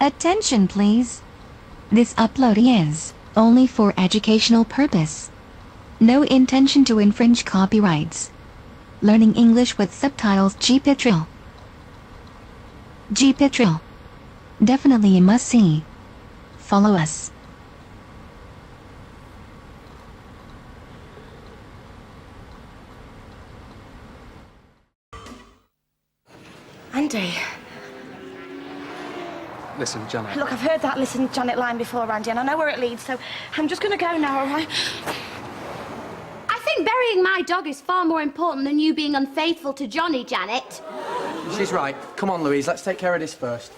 Attention, please. This upload is only for educational purpose. No intention to infringe copyrights. Learning English with subtitles. GPITRAL. GPITRAL. Definitely a must-see. Follow us. Andy. Listen, Janet. Look, I've heard that "listen, Janet" line before, Andy, and I know where it leads, so I'm just going to go now, all right? I think burying my dog is far more important than you being unfaithful to Johnny, Janet. She's right. Come on, Louise, let's take care of this first.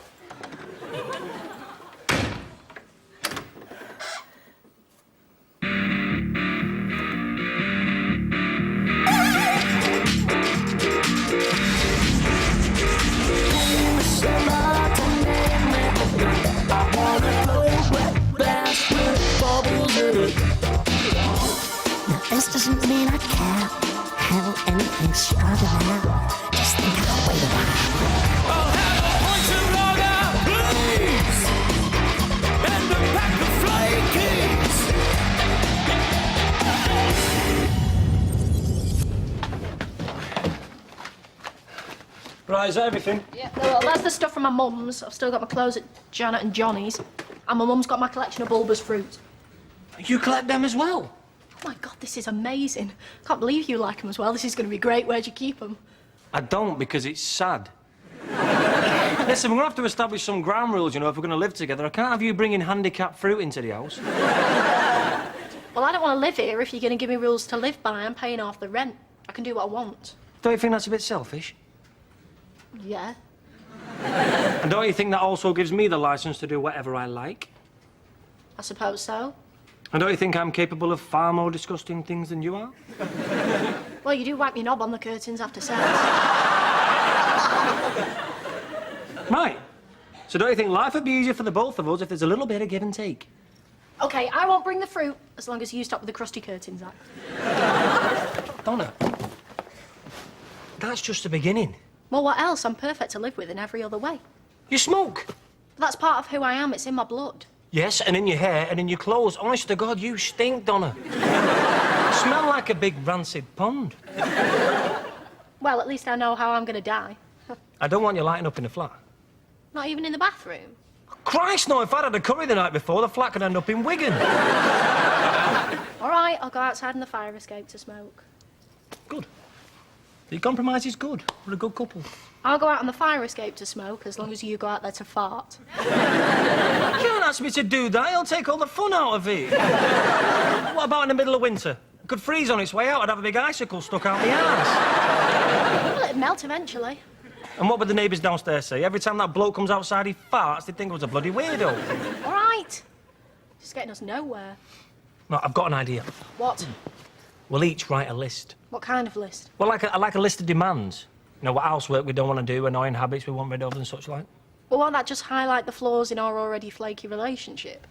This doesn't mean I care how anything's struggling out. Just think I'll wait a while. I'll have a bunch of lager, please, and a pack of flakies. Right, is that everything? Yeah, well, that's the stuff from my mum's. I've still got my clothes at Janet and Johnny's. And my mum's got my collection of bulbous fruit. You collect them as well? Oh my God, this is amazing. Can't believe you like them as well. This is going to be great. Where'd you keep them? I don't, because it's sad. Listen, we're going to have to establish some ground rules, you know, if we're going to live together. I can't have you bringing handicapped fruit into the house. Well, I don't want to live here if you're going to give me rules to live by. I'm paying off the rent. I can do what I want. Don't you think that's a bit selfish? Yeah. And don't you think that also gives me the licence to do whatever I like? I suppose so. And don't you think I'm capable of far more disgusting things than you are? Well, you do wipe your knob on the curtains after sex. Right. So don't you think life would be easier for the both of us if there's a little bit of give and take? OK, I won't bring the fruit as long as you stop with the crusty curtains act. Donna, that's just the beginning. Well, what else? I'm perfect to live with in every other way. You smoke. But that's part of who I am. It's in my blood. Yes, and in your hair and in your clothes. Honest to God, you stink, Donna. You smell like a big rancid pond. Well, at least I know how I'm going to die. I don't want you lighting up in the flat. Not even in the bathroom? Christ, no, if I'd had a curry the night before, the flat could end up in Wigan. All right, I'll go outside in the fire escape to smoke. Good. The compromise is good. We're a good couple. I'll go out on the fire escape to smoke as long as you go out there to fart. You can't ask me to do that. It'll take all the fun out of it. What about in the middle of winter? It could freeze on its way out. I'd have a big icicle stuck out my arse. Well, it'd melt eventually. And what would the neighbours downstairs say? Every time that bloke comes outside, he farts, they'd think I was a bloody weirdo. All right. Just getting us nowhere. No, I've got an idea. What? We'll each write a list. What kind of list? Well, like a list of demands. You know, what housework we don't want to do, annoying habits we want rid of and such like. Well, won't that just highlight the flaws in our already flaky relationship?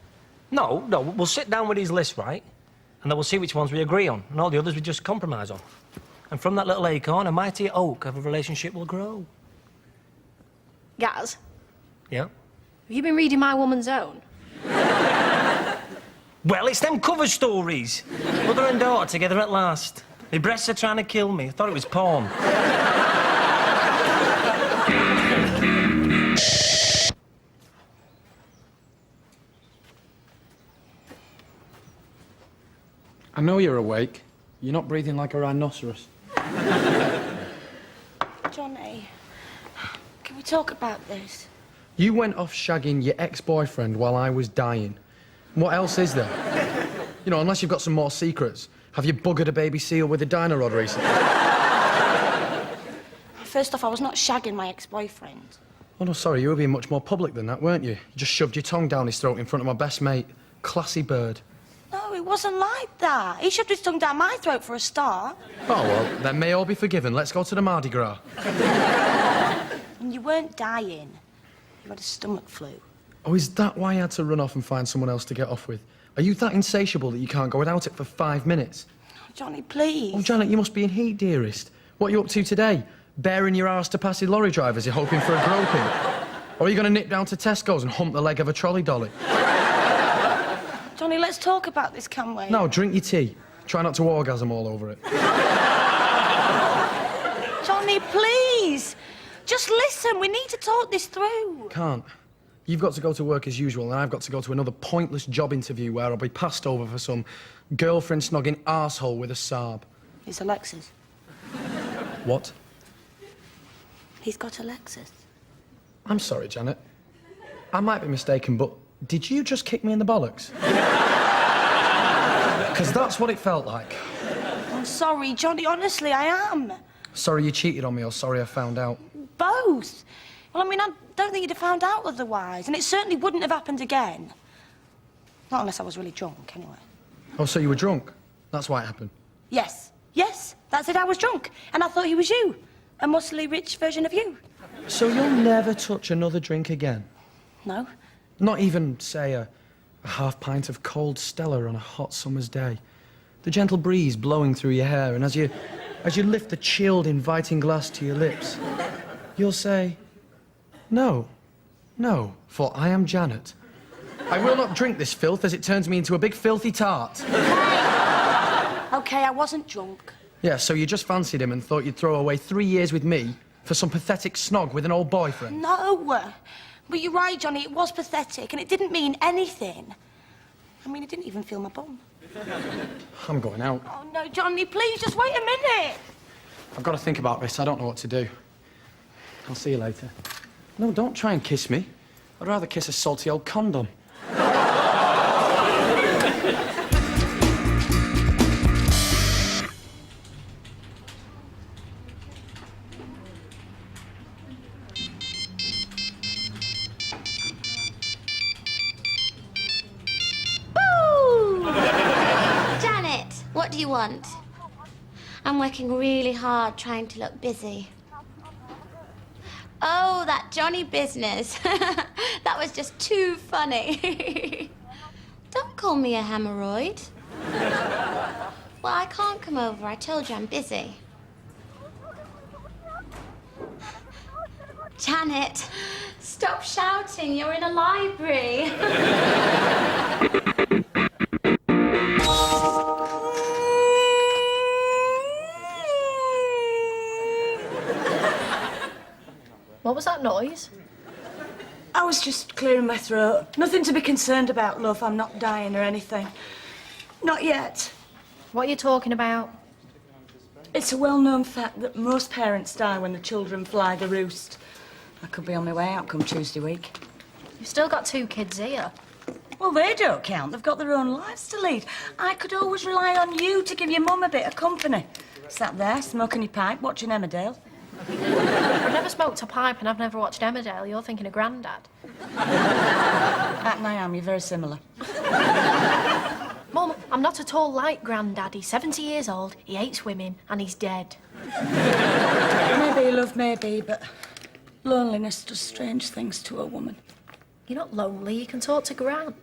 No, we'll sit down with these lists, right? And then we'll see which ones we agree on, and all the others we just compromise on. And from that little acorn, a mighty oak of a relationship will grow. Gaz, Yeah? have you been reading My Woman's Own? Well, it's them cover stories. Mother and daughter together at last. My breasts are trying to kill me. I thought it was porn. I know you're awake. You're not breathing like a rhinoceros. Johnny, can we talk about this? You went off shagging your ex-boyfriend while I was dying. What else is there? You know, unless you've got some more secrets. Have you buggered a baby seal with a dino rod recently? First off, I was not shagging my ex-boyfriend. Oh, no, sorry, you were being much more public than that, weren't you? You just shoved your tongue down his throat in front of my best mate. Classy bird. No, it wasn't like that. He shoved his tongue down my throat for a start. Oh, well, then may all be forgiven. Let's go to the Mardi Gras. And you weren't dying. You had a stomach flu. Oh, is that why you had to run off and find someone else to get off with? Are you that insatiable that you can't go without it for 5 minutes? Johnny, please. Oh, Janet, you must be in heat, dearest. What are you up to today? Bearing your arse to passing lorry drivers, you're hoping for a groping? Or are you going to nip down to Tesco's and hump the leg of a trolley dolly? Johnny, let's talk about this, can we? No, drink your tea. Try not to orgasm all over it. Johnny, please. Just listen. We need to talk this through. Can't. You've got to go to work as usual, and I've got to go to another pointless job interview where I'll be passed over for some girlfriend-snogging arsehole with a Saab. It's Alexis. What? He's got Alexis. I'm sorry, Janet. I might be mistaken, but did you just kick me in the bollocks? Because that's what it felt like. I'm sorry, Johnny. Honestly, I am. Sorry you cheated on me, or sorry I found out? Both. Well, I mean, I don't think you'd have found out otherwise, and it certainly wouldn't have happened again. Not unless I was really drunk, anyway. Oh, so you were drunk? That's why it happened? Yes. Yes, that's it. I was drunk, and I thought he was you. A muscly, rich version of you. So you'll never touch another drink again? No. Not even, say, a half pint of cold Stella on a hot summer's day? The gentle breeze blowing through your hair, and as you lift the chilled, inviting glass to your lips, you'll say, "No, no, for I am Janet. I will not drink this filth as it turns me into a big filthy tart." Okay, I wasn't drunk. Yeah, so you just fancied him and thought you'd throw away 3 years with me for some pathetic snog with an old boyfriend? No. But you're right, Johnny, it was pathetic, and it didn't mean anything. I mean, it didn't even feel my bum. I'm going out. Oh, no, Johnny, please, just wait a minute. I've got to think about this. I don't know what to do. I'll see you later. No, don't try and kiss me. I'd rather kiss a salty old condom. What do you want? I'm working really hard trying to look busy. Oh, that Johnny business. That was just too funny. Don't call me a hemorrhoid. Well, I can't come over. I told you I'm busy. Janet, stop shouting. You're in a library. What was that noise? I was just clearing my throat. Nothing to be concerned about, love. I'm not dying or anything. Not yet. What are you talking about? It's a well-known fact that most parents die when the children fly the roost. I could be on my way out come Tuesday week. You've still got 2 kids here. Well, they don't count. They've got their own lives to lead. I could always rely on you to give your mum a bit of company. Sat there, smoking your pipe, watching Emmerdale. I've never smoked a pipe and I've never watched Emmerdale. You're thinking of Grandad. That and I am. You're very similar. Mum, I'm not at all like Grandad. He's 70 years old, he hates women, and he's dead. Maybe, love, maybe, but loneliness does strange things to a woman. You're not lonely. You can talk to Gran.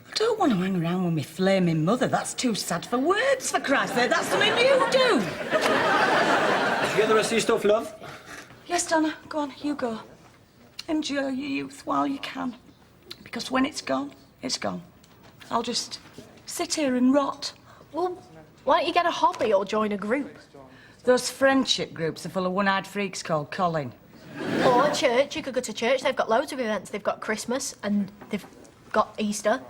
I don't want to hang around with my flaming mother. That's too sad for words, for Christ's sake. That's something you do. Did you get the rest of your stuff, love? Yes, Donna. Go on, you go. Enjoy your youth while you can. Because when it's gone, it's gone. I'll just sit here and rot. Well, why don't you get a hobby or join a group? Those friendship groups are full of one-eyed freaks called Colin. Or a church. You could go to church. They've got loads of events. They've got Christmas and they've got Easter.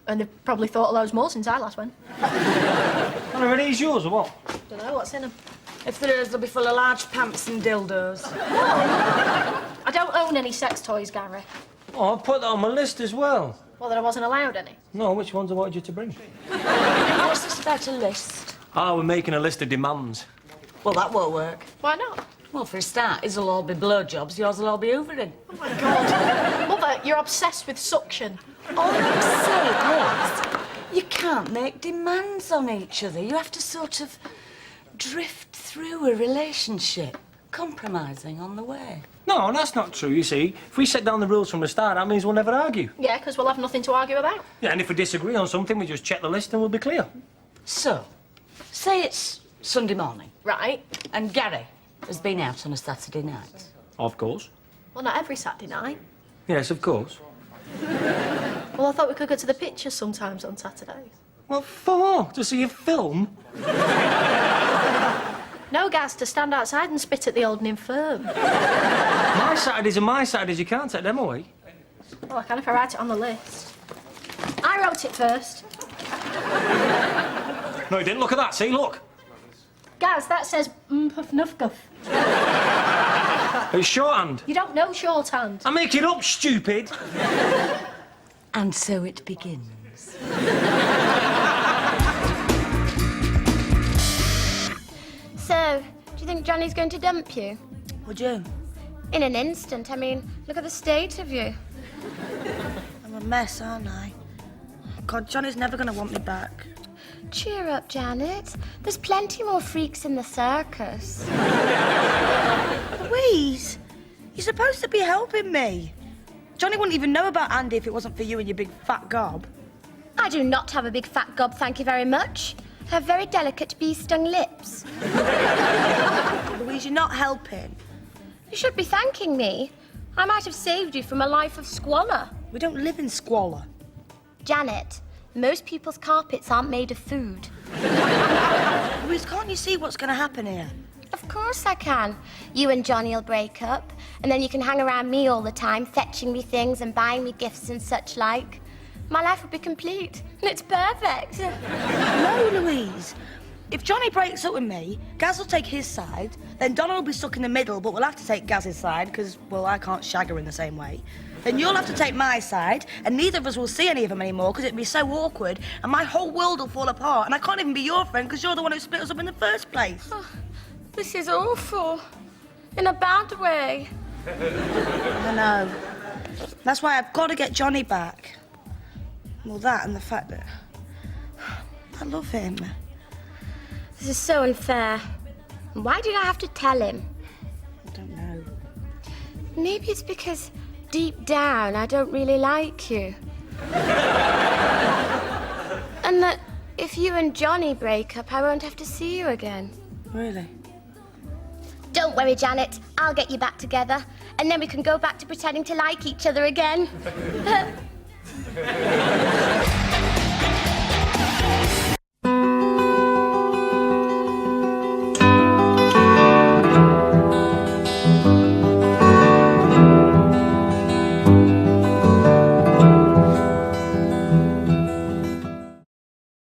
And they've probably thought of loads more since I last went. Well, are these yours or what? Don't know what's in them. If there is, they'll be full of large pants and dildos. I don't own any sex toys, Gary. Oh, I put that on my list as well. Well, that I wasn't allowed any. No, which ones I wanted you to bring? What's this about a list? Ah, we're making a list of demands. Well, that won't work. Why not? Well, for a start, his will all be blowjobs, yours will all be hoovering. Oh, my God. Mother, you're obsessed with suction. All I'm saying is, you can't make demands on each other. You have to sort of drift through a relationship, compromising on the way. No, that's not true, you see. If we set down the rules from the start, that means we'll never argue. Yeah, because we'll have nothing to argue about. Yeah, and if we disagree on something, we just check the list and we'll be clear. So, say it's Sunday morning, Right. and Gary has been out on a Saturday night. Of course. Well, not every Saturday night. Yes, of course. Well, I thought we could go to the pictures sometimes on Saturdays. What for? To see a film? No, Gaz, to stand outside and spit at the old and infirm. My Saturdays are my Saturdays. You can't take them away. Well, I can if I write it on the list. I wrote it first. No, you didn't. Look at that. See, look. Gaz, that says puff nuff guff. It's shorthand. You don't know shorthand. I make it up, stupid. And so it begins. So, do you think Johnny's going to dump you? Would you? In an instant. I mean, look at the state of you. I'm a mess, aren't I? God, Johnny's never going to want me back. Cheer up, Janet. There's plenty more freaks in the circus. Louise, you're supposed to be helping me. Johnny wouldn't even know about Andy if it wasn't for you and your big fat gob. I do not have a big fat gob, thank you very much. I have very delicate bee-stung lips. Louise, you're not helping. You should be thanking me. I might have saved you from a life of squalor. We don't live in squalor. Janet, most people's carpets aren't made of food. Louise, can't you see what's going to happen here? Of course I can. You and Johnny will break up, and then you can hang around me all the time, fetching me things and buying me gifts and such like. My life would be complete, and it's perfect. No, Louise. If Johnny breaks up with me, Gaz will take his side, then Donna will be stuck in the middle, but we'll have to take Gaz's side, because, well, I can't shag her in the same way. Then you'll have to take my side, and neither of us will see any of them anymore, because it'd be so awkward, and my whole world will fall apart, and I can't even be your friend, because you're the one who split us up in the first place. Oh, this is awful. In a bad way. I know. That's why I've got to get Johnny back. Well, that and the fact that I love him. This is so unfair. Why did I have to tell him? I don't know. Maybe it's because deep down I don't really like you. And that if you and Johnny break up, I won't have to see you again. Really? Don't worry, Janet. I'll get you back together, and then we can go back to pretending to like each other again.